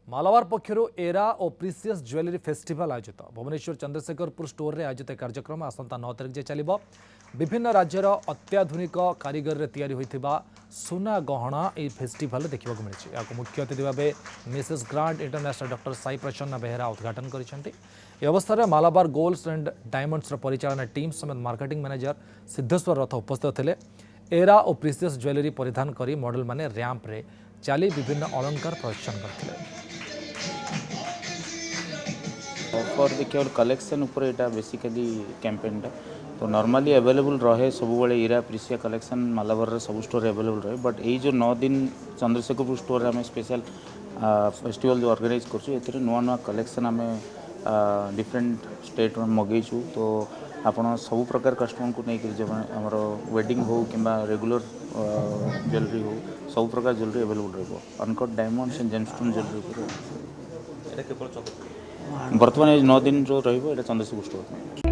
Malabar पक्षर era और precious jewellery festival आयोजित Bhubaneswar Chandrashekharpur store में आयोजित कार्यक्रम आसंता 9 तारिख जाए चलो। विभिन्न राज्यर अत्याधुनिक कारीगर तैयारी होइथिबा सुना गहना यह फेस्टिवल देखा मिली। या मुख्य अतिथि भाव Mrs Grand International doctor Sai Prasanna Behera उद्घाटन कर अवस्था में मालाबार गोल्ड्स एंड डायमंड्स परिचालना टीम समेत मार्केटिंग मैनेजर सिद्धेश्वर रथ उपस्थित थे। एरा और प्रिसियस ज्वेलरी परिधान कर मॉडल माने रैंप रे चली विभिन्न अलंकार प्रदर्शन करते। ऑफर देखिए कलेक्शन ऊपर यहाँ बेसिकली कैंपेनटा तो नॉर्मली अवेलेबल रहे सब बड़े इरा प्रिसिया कलेक्शन मालाबार सब स्टोर अवेलेबल रहे बट यही जो 9 दिन चंद्रशेखरपुर स्टोर आम स्पेशल फेस्टिवल जो ऑर्गेनाइज कर नुआ नुआ कलेक्शन आम डिफरेंट स्टेट में मगेचु तो आपण सब प्रकार कस्टमर को नहीं जब आमर वेडिंग हो कि रेगुलर ज्वेलरी हो सब प्रकार ज्वेलरी अवेलेबल रही uncut diamonds and gemstone jewellery बर्तमान 9 दिन जो रही चंद्रशेखर स्टोर में।